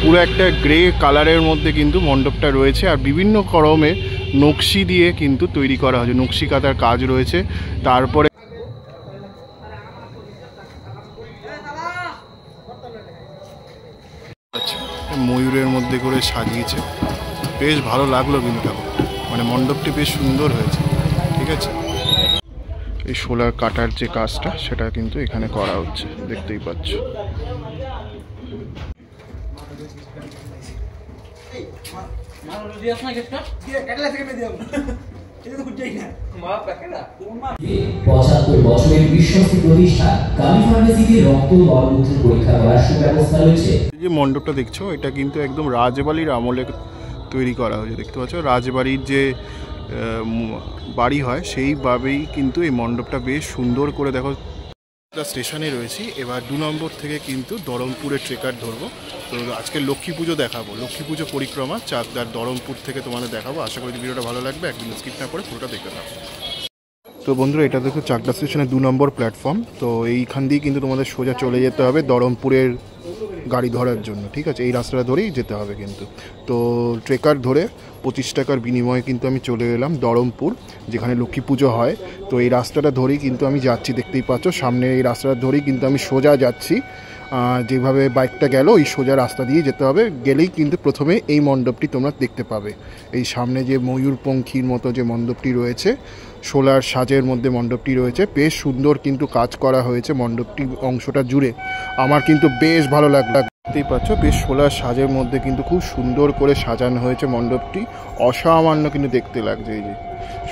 পুরো একটা গ্রে কালারের মধ্যে কিন্তু মণ্ডপটা রয়েছে, আর বিভিন্ন রকমের নকশি দিয়ে কিন্তু তৈরি করা হয়েছে, নকশি কাঁথার কাজ রয়েছে। তারপরে ময়ূরের মধ্যে করে সাজিয়েছে, বেশ ভালো লাগলো কিন্তু ঠাকুরটা, মানে মণ্ডপটি বেশ সুন্দর হয়েছে। ঠিক আছে, এই শোলার কাটার যে কাজটা সেটা কিন্তু এখানে করা হচ্ছে, দেখতেই পাচ্ছ। যে মণ্ডপটা দেখছো এটা কিন্তু একদম রাজবাড়ির আমলে তৈরি করা হয়েছে, দেখতে পাচ্ছ। রাজবাড়ির যে বাড়ি হয় সেইভাবেই কিন্তু এই মণ্ডপটা বেশ সুন্দর করে, দেখো স্টেশনে রয়েছি। এবার 2 নম্বর থেকে কিন্তু দরমপুরের ট্রেকার ধরবো। তো আজকে লক্ষ্মী পুজো দেখাবো, লক্ষ্মী পুজো পরিক্রমা চাকদার দরমপুর থেকে তোমাদের দেখাবো। আশা করি ভিডিওটা ভালো লাগবে, একদিন স্কিপ না করে পুরোটা দেখতে থাকো। তো বন্ধুরা, এটা দেখো চাকদা স্টেশনের 2 নম্বর প্ল্যাটফর্ম। তো এইখান দিয়ে কিন্তু তোমাদের সোজা চলে যেতে হবে দরমপুরের গাড়ি ধরার জন্য। ঠিক আছে, এই রাস্তাটা ধরেই যেতে হবে কিন্তু। তো ট্রেকার ধরে 25 টাকার বিনিময়ে কিন্তু আমি চলে এলাম দরমপুর, যেখানে লক্ষ্মী পুজো হয়। তো এই রাস্তাটা ধরেই কিন্তু আমি যাচ্ছি, দেখতেই পাচ্ছ সামনে এই রাস্তাটা ধরেই কিন্তু আমি সোজা যাচ্ছি। যেভাবে বাইকটা গেল ওই সোজা রাস্তা দিয়ে যেতে হবে, গেলেই কিন্তু প্রথমে এই মণ্ডপটি তোমরা দেখতে পাবে। এই সামনে যে ময়ূরপঙ্খীর মতো যে মণ্ডপটি রয়েছে, শোলার সাজের মধ্যে মণ্ডপটি রয়েছে, বেশ সুন্দর কিন্তু কাজ করা হয়েছে মণ্ডপটি অংশটা জুড়ে। আমার কিন্তু বেশ ভালো লাগলো, দেখতেই পাচ্ছ বেশ শোলার সাজের মধ্যে কিন্তু খুব সুন্দর করে সাজানো হয়েছে মণ্ডপটি, অসামান্য কিন্তু দেখতে লাগছে। এই যে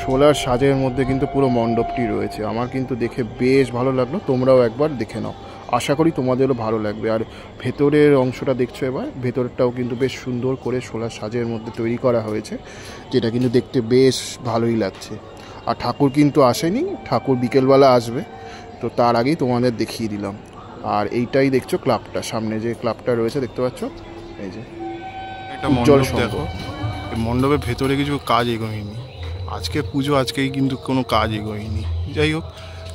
শোলার সাজের মধ্যে কিন্তু পুরো মণ্ডপটি রয়েছে, আমার কিন্তু দেখে বেশ ভালো লাগলো। তোমরাও একবার দেখে নাও, আশা করি তোমাদেরও ভালো লাগবে। আর ভেতরের অংশটা দেখছো, এবার ভেতরটাও কিন্তু বেশ সুন্দর করে শোলার সাজের মধ্যে তৈরি করা হয়েছে, যেটা কিন্তু দেখতে বেশ ভালোই লাগছে। আর ঠাকুর কিন্তু আসেনি, ঠাকুর বিকেলবেলা আসবে, তো তার আগেই তোমাদের দেখিয়ে দিলাম। আর এইটাই দেখছো ক্লাবটা, সামনে যে ক্লাবটা রয়েছে দেখতে পাচ্ছ, এই যে একটা মণ্ডপ দেখো। এই মণ্ডপের ভেতরে কিছু কাজ এগোয়নি, আজকে পুজো, আজকেই কিন্তু কোনো কাজ এগোয়নি। যাই হোক,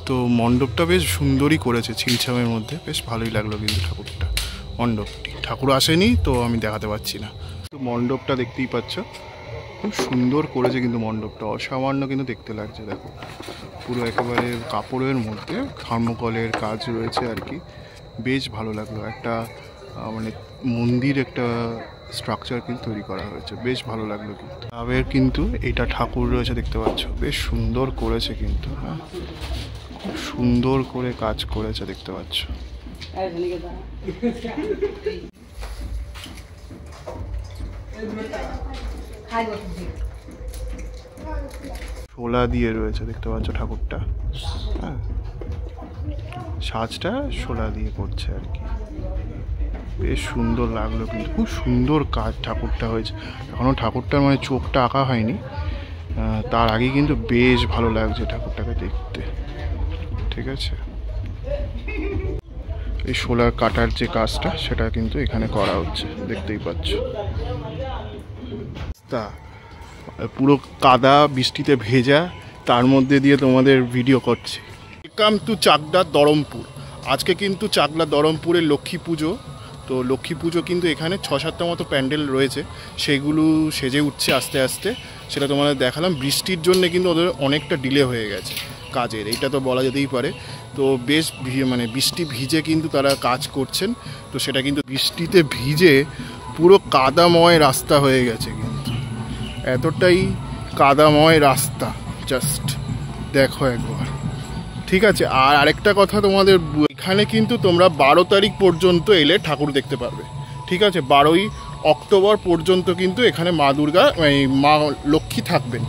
তো মণ্ডপটা বেশ সুন্দরই করেছে, ছিমছামের মধ্যে, বেশ ভালোই লাগলো কিন্তু ঠাকুরটা, মণ্ডপটি। ঠাকুর আসেনি তো আমি দেখাতে পারছি না। তো মণ্ডপটা দেখতেই পাচ্ছ, খুব সুন্দর করেছে কিন্তু মণ্ডপটা, অসামান্য কিন্তু দেখতে লাগছে। দেখো পুরো একেবারে কাপড়ের মধ্যে থার্মোকলের কাজ রয়েছে আর কি, বেশ ভালো লাগলো। একটা মানে মন্দির, একটা স্ট্রাকচার কিন্তু তৈরি করা হয়েছে, বেশ ভালো লাগলো কিন্তু। ক্লাবের কিন্তু এটা ঠাকুর রয়েছে দেখতে পাচ্ছ, বেশ সুন্দর করেছে কিন্তু। হ্যাঁ, খুব সুন্দর করে কাজ করেছে দেখতে পাচ্ছ। শোলা দিয়ে রয়েছে দেখতে পাচ্ছ ঠাকুরটা। হ্যাঁ, সাজটা শোলা দিয়ে করছে আর কি, বেশ সুন্দর লাগলো কিন্তু, খুব সুন্দর কাজ ঠাকুরটা হয়েছে। এখনও ঠাকুরটার মানে চোখটা আঁকা হয়নি, তার আগে কিন্তু বেশ ভালো লাগছে ঠাকুরটাকে দেখতে। ঠিক আছে, এই শোলার কাটার যে কাজটা সেটা কিন্তু এখানে করা হচ্ছে, দেখতেই পাচ্ছ। তা পুরো কাদা, বৃষ্টিতে ভেজা, তার মধ্যে দিয়ে তোমাদের ভিডিও করছি। Welcome to Chakdah Dharampur. আজকে কিন্তু চাকদা দরমপুরের লক্ষ্মী পুজো। তো লক্ষ্মী পুজো কিন্তু এখানে 6-7টা মতো প্যান্ডেল রয়েছে, সেগুলো সেজে উঠছে আস্তে আস্তে, সেটা তোমাদের দেখালাম। বৃষ্টির জন্য কিন্তু ওদের অনেকটা ডিলে হয়ে গেছে কাজের, এইটা তো বলা যেতেই পারে। তো বেশ মানে বৃষ্টি ভিজে কিন্তু তারা কাজ করছেন, তো সেটা কিন্তু বৃষ্টিতে ভিজে পুরো কাদাময় রাস্তা হয়ে গেছে কিন্তু, এতটাই কাদাময় রাস্তা, জাস্ট দেখো একবার। ঠিক আছে, আর আরেকটা কথা তোমাদের, এখানে কিন্তু তোমরা 12 তারিখ পর্যন্ত এলে ঠাকুর দেখতে পারবে। ঠিক আছে, 12ই অক্টোবর পর্যন্ত কিন্তু এখানে মা দুর্গা, মা লক্ষ্মী থাকবেন,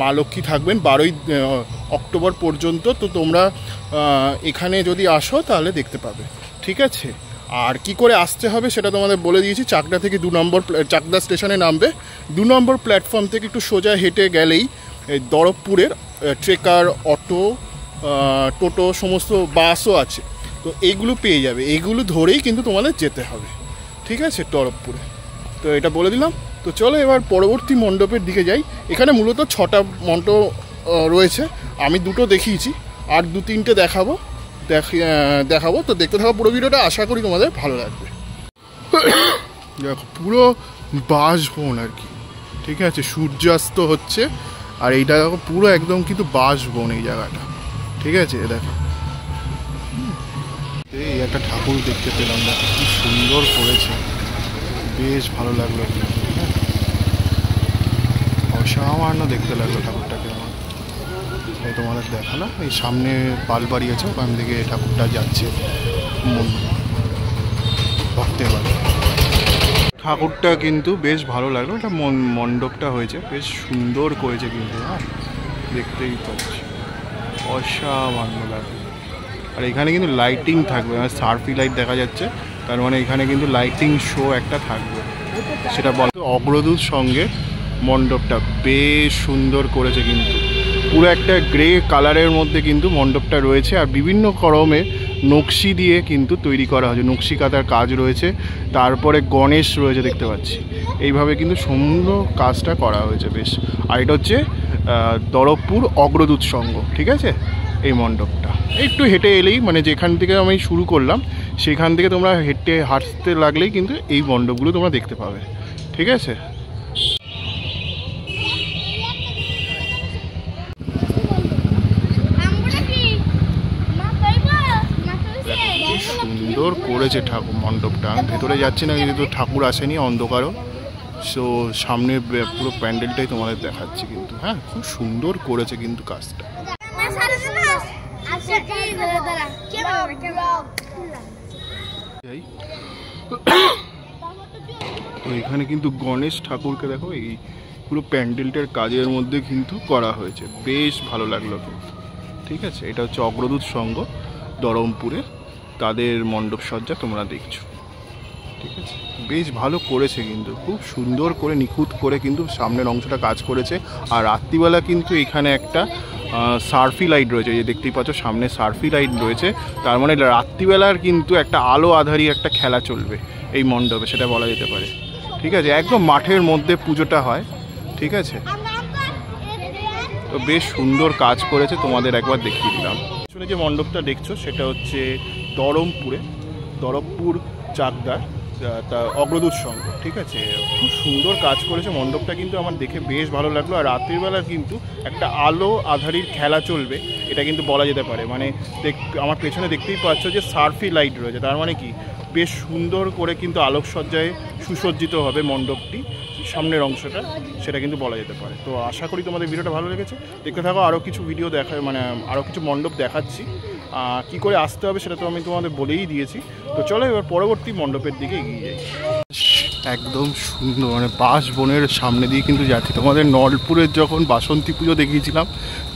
মা লক্ষ্মী থাকবেন 12ই অক্টোবর পর্যন্ত। তো তোমরা এখানে যদি আসো তাহলে দেখতে পাবে। ঠিক আছে, আর কি করে আসতে হবে সেটা তোমাদের বলে দিয়েছি। চাকদা থেকে 2 নম্বর চাকদা স্টেশনে নামবে, 2 নম্বর প্ল্যাটফর্ম থেকে একটু সোজা হেঁটে গেলেই এই দরমপুরের ট্রেকার, অটো, টোটো, সমস্ত বাসও আছে, তো এইগুলো পেয়ে যাবে, এইগুলো ধরেই কিন্তু তোমাদের যেতে হবে। ঠিক আছে, দরমপুরে। তো এটা বলে দিলাম। তো চলো এবার পরবর্তী মণ্ডপের দিকে যাই। এখানে মূলত 6টা মণ্ডপ রয়েছে, আমি 2টো দেখিয়েছি, আর 2-3টে দেখাবো। তো দেখতে থাকো পুরো ভিডিওটা, আশা করি তোমাদের ভালো লাগবে। দেখো পুরো বাঁশবন আর কি, ঠিক আছে, সূর্যাস্ত হচ্ছে আর এইটা দেখো পুরো একদম কিন্তু বাঁশবন এই জায়গাটা, ঠিক আছে। দেখো এই একটা ঠাকুর দেখতে পেলাম, দেখো কি সুন্দর করেছে, বেশ ভালো লাগলো, অসামান্য দেখতে লাগলো ঠাকুরটাকে আমার। এই তোমাদের দেখালাম, এই সামনে পালবাড়ি আছে, ওখান থেকে ঠাকুরটা যাচ্ছে ভক্তের বাড়ি। ঠাকুরটা কিন্তু বেশ ভালো লাগলো, এটা মণ্ডপটা হয়েছে বেশ সুন্দর করেছে কিন্তু, হ্যাঁ দেখতেই পাচ্ছি অসামান্য লাগলো। আর এখানে কিন্তু লাইটিং থাকবে, মানে সার্ফি লাইট দেখা যাচ্ছে, তার মানে এখানে কিন্তু লাইটিং শো একটা থাকবে, সেটা বল। অগ্রদূত সঙ্গে মণ্ডপটা বেশ সুন্দর করেছে কিন্তু, পুরো একটা গ্রে কালারের মধ্যে কিন্তু মণ্ডপটা রয়েছে, আর বিভিন্ন রকমের নকশি দিয়ে কিন্তু তৈরি করা হয়েছে, নকশি কাঁথার কাজ রয়েছে, তারপরে গণেশ রয়েছে দেখতে পাচ্ছি, এইভাবে কিন্তু সুন্দর কাজটা করা হয়েছে বেশ। আর এটা হচ্ছে দরবপুর অগ্রদূত সংঘ, ঠিক আছে এই মণ্ডপটা। একটু হেঁটে এলেই, মানে যেখান থেকে আমি শুরু করলাম সেখান থেকে তোমরা হাঁটতে লাগলেই কিন্তু এই মণ্ডপগুলো তোমরা দেখতে পাবে, ঠিক আছে। সুন্দর করেছে ঠাকুর মণ্ডপটা, আমি ভেতরে যাচ্ছি না কিন্তু ঠাকুর আসেনি, অন্ধকারও, সো সামনে পুরো প্যান্ডেলটাই তোমাদের দেখাচ্ছি কিন্তু, হ্যাঁ খুব সুন্দর করেছে কিন্তু কাজটা। তো এখানে কিন্তু গণেশ ঠাকুরকে দেখো, এই পুরো প্যান্ডেলটার কাজের মধ্যে কিন্তু করা হয়েছে, বেশ ভালো লাগলো কিন্তু, ঠিক আছে। এটা হচ্ছে অগ্রদূত সংঘ দরমপুরে, তাদের মণ্ডপ সজ্জা তোমরা দেখছো, ঠিক আছে, বেশ ভালো করেছে কিন্তু, খুব সুন্দর করে নিখুঁত করে কিন্তু সামনের অংশটা কাজ করেছে। আর রাত্রিবেলা কিন্তু এখানে একটা সার্ফি লাইট রয়েছে, এই যে দেখতেই পাচ্ছ সামনে সার্ফি লাইট রয়েছে, তার মানে রাত্রিবেলার কিন্তু একটা আলো আধারি একটা খেলা চলবে এই মণ্ডপে, সেটা বলা যেতে পারে, ঠিক আছে। একদম মাঠের মধ্যে পুজোটা হয়, ঠিক আছে। তো বেশ সুন্দর কাজ করেছে, তোমাদের একবার দেখিয়ে দিলাম। আসলে যে মণ্ডপটা দেখছো সেটা হচ্ছে দরবপুর চাকদার তা অগ্রদূত সংঘ, ঠিক আছে। খুব সুন্দর কাজ করেছে মণ্ডপটা কিন্তু, আমার দেখে বেশ ভালো লাগলো। আর রাত্রিবেলা কিন্তু একটা আলো আধারির খেলা চলবে, এটা কিন্তু বলা যেতে পারে, মানে আমার পেছনে দেখতেই পাচ্ছ যে সার্ফি লাইট রয়েছে, তার মানে কি বেশ সুন্দর করে কিন্তু আলোকসজ্জায় সুসজ্জিত হবে মণ্ডপটি, সামনের অংশটা, সেটা কিন্তু বলা যেতে পারে। তো আশা করি তোমাদের ভিডিওটা ভালো লেগেছে, দেখতে থাকো, আরও কিছু ভিডিও মানে আরও কিছু মণ্ডপ দেখাচ্ছি, কী করে আসতে হবে সেটা তো আমি তোমাদের বলেই দিয়েছি। তো চলো এবার পরবর্তী মণ্ডপের দিকে এগিয়ে যাই। একদম সুন্দর, মানে বাঁশবনের সামনে দিয়ে কিন্তু যাচ্ছি। তোমাদের নলপুরের যখন বাসন্তী পুজো দেখিয়েছিলাম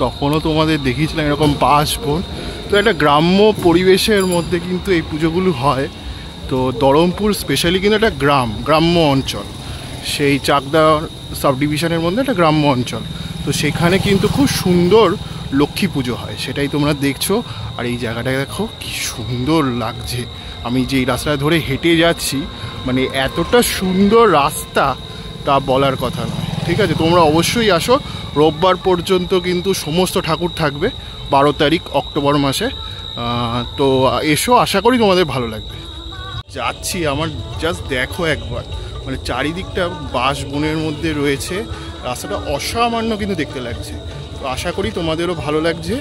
তখনও তোমাদের দেখিয়েছিলাম এরকম বাঁশবন, তো একটা গ্রাম্য পরিবেশের মধ্যে কিন্তু এই পুজোগুলো হয়। তো দরমপুর স্পেশালি কিন্তু একটা গ্রাম্য অঞ্চল, সেই চাকদা সাব ডিভিশনের মধ্যে একটা গ্রাম্য অঞ্চল, তো সেখানে কিন্তু খুব সুন্দর লক্ষ্মী পুজো হয়, সেটাই তোমরা দেখছো। আর এই জায়গাটা দেখো কি সুন্দর লাগছে, আমি যেই রাস্তাটা ধরে হেঁটে যাচ্ছি, মানে এতটা সুন্দর রাস্তা তা বলার কথা নয়, ঠিক আছে। তোমরা অবশ্যই আসো, রোববার পর্যন্ত কিন্তু সমস্ত ঠাকুর থাকবে, 12 তারিখ অক্টোবর মাসে। তো এসো, আশা করি তোমাদের ভালো লাগবে। যাচ্ছি, আমার জাস্ট দেখো একবার, মানে চারিদিকটা বাঁশবনের মধ্যে রয়েছে, রাস্তাটা অসামান্য কিন্তু দেখতে লাগছে। তো আশা করি তোমাদেরও ভালো লাগছে।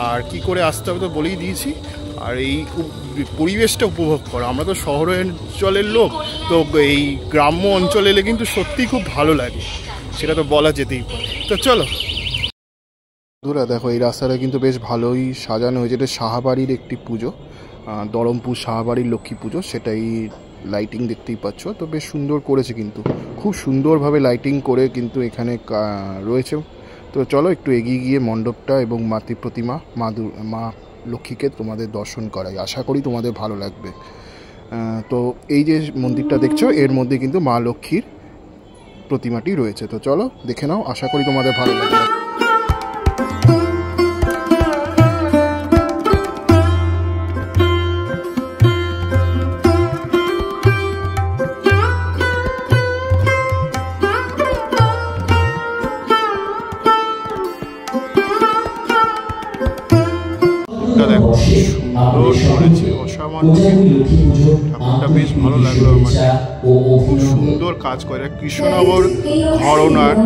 আর কি করে আসতে হবে তো বলেই দিয়েছি, আর এই পরিবেশটা উপভোগ করো। আমরা তো শহর অঞ্চলের লোক, তো এই গ্রাম্য অঞ্চলে এলে কিন্তু সত্যিই খুব ভালো লাগে, সেটা তো বলা যেতেই পারে। তো চলো বন্ধুরা, দেখো এই রাস্তাটা কিন্তু বেশ ভালোই সাজানো হয়েছে, এটা সাহাবাড়ির একটি পুজো, দরমপুর সাহাবাড়ির লক্ষ্মী পুজো, সেটাই লাইটিং দেখতেই পাচ্ছ। তো বেশ সুন্দর করেছে কিন্তু, খুব সুন্দরভাবে লাইটিং করে কিন্তু এখানে রয়েছে। তো চলো একটু এগিয়ে গিয়ে মণ্ডপটা এবং মাতৃ প্রতিমা মা লক্ষ্মীকে তোমাদের দর্শন করাই, আশা করি তোমাদের ভালো লাগবে। তো এই যে মন্দিরটা দেখছো এর মধ্যে কিন্তু মা লক্ষ্মীর প্রতিমাটি রয়েছে, তো চলো দেখে নাও, আশা করি তোমাদের ভালো লাগবে। দেখো সুন্দর করেছে, অসামান্য, ঠাকুরটা বেশ ভালো লাগলো আমার। খুব সুন্দর কাজ করে। কৃষ্ণনগর ঘরনার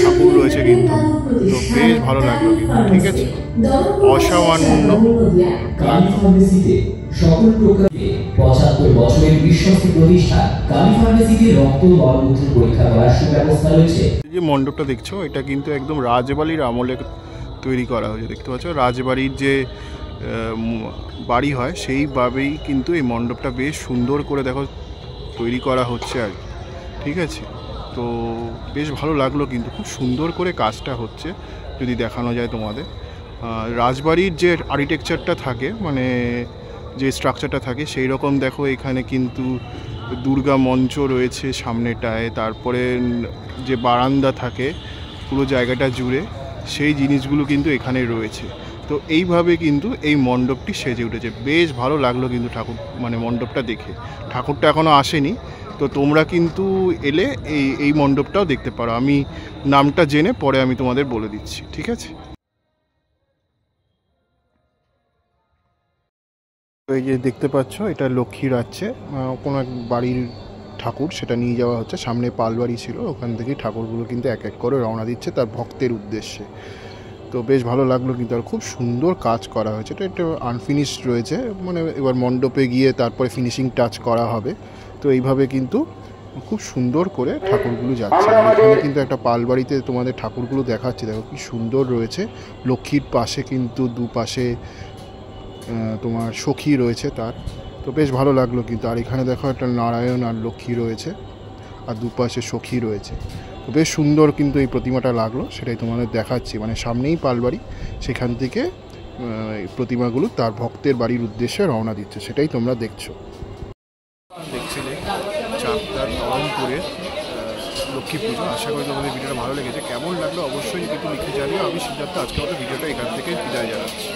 ঠাকুর রয়েছে কিন্তু, তো বেশ ভালো লাগলো কিন্তু, ঠিক আছে, অসামান্য লাগলো। 75 বছরের বিশ্বস্ত প্রতিষ্ঠান কালী ফার্মেসিতে রক্ত মলমূত্র পরীক্ষা করার সুব্যবস্থা রয়েছে। এই যে মণ্ডপটা দেখছো, এটা কিন্তু একদম রাজবাড়ির আমলে তৈরি করা হয়েছে। দেখতে পাচ্ছ রাজবাড়ির যে বাড়ি হয় সেইভাবেই কিন্তু এই মণ্ডপটা বেশ সুন্দর করে দেখো তৈরি করা হচ্ছে আর কি, ঠিক আছে। তো বেশ ভালো লাগলো কিন্তু, খুব সুন্দর করে কাজটা হচ্ছে যদি দেখানো যায় তোমাদের। রাজবাড়ির যে আর্কিটেকচারটা থাকে, মানে যে স্ট্রাকচারটা থাকে সেই রকম দেখো এখানে কিন্তু দুর্গা মঞ্চ রয়েছে সামনেটায়, তারপরে যে বারান্দা থাকে পুরো জায়গাটা জুড়ে সেই জিনিসগুলো কিন্তু এখানে রয়েছে। তো এইভাবে কিন্তু এই মণ্ডপটি সেজে উঠেছে, বেশ ভালো লাগলো কিন্তু ঠাকুর মানে মণ্ডপটা দেখে। ঠাকুরটা এখনও আসেনি, তো তোমরা কিন্তু এলে এই মণ্ডপটাও দেখতে পারো। আমি নামটা জেনে পরে আমি তোমাদের বলে দিচ্ছি, ঠিক আছে। এই যে দেখতে পাচ্ছ এটা লক্ষ্মীর আছে কোনো এক বাড়ির ঠাকুর, সেটা নিয়ে যাওয়া হচ্ছে। সামনে পালবাড়ি ছিল, ওখান থেকে ঠাকুরগুলো কিন্তু এক এক করে রওনা দিচ্ছে তার ভক্তের উদ্দেশ্যে। তো বেশ ভালো লাগলো কিন্তু, আর খুব সুন্দর কাজ করা হয়েছে। এটা একটা আনফিনিশড রয়েছে, মানে এবার মণ্ডপে গিয়ে তারপরে ফিনিশিং টাচ করা হবে। তো এইভাবে কিন্তু খুব সুন্দর করে ঠাকুরগুলো যাচ্ছে। আর এখানে কিন্তু একটা পালবাড়িতে তোমাদের ঠাকুরগুলো দেখাচ্ছে, দেখো কি সুন্দর রয়েছে। লক্ষ্মীর পাশে কিন্তু দুপাশে তোমার সখী রয়েছে তার, তো বেশ ভালো লাগলো কিন্তু। আর এখানে দেখো একটা নারায়ণ আর লক্ষ্মী রয়েছে, আর দুপাশে সখী রয়েছে। তো বেশ সুন্দর কিন্তু এই প্রতিমাটা লাগলো, সেটাই তোমাদের দেখাচ্ছি। মানে সামনেই পালবাড়ি, সেখান থেকে প্রতিমাগুলো তার ভক্তের বাড়ির উদ্দেশ্যে রওনা দিচ্ছে, সেটাই তোমরা দেখছো। দেখছিলে চাকদার বহরমপুরে লক্ষ্মী পুজো। আশা করি তোমাদের ভিডিওটা ভালো লেগেছে। কেমন লাগলো অবশ্যই কিন্তু লিখে জানিও। আমি সিদ্ধার্থ, আজকে মতো ভিডিওটা এখান থেকে বিদায় জানাচ্ছি।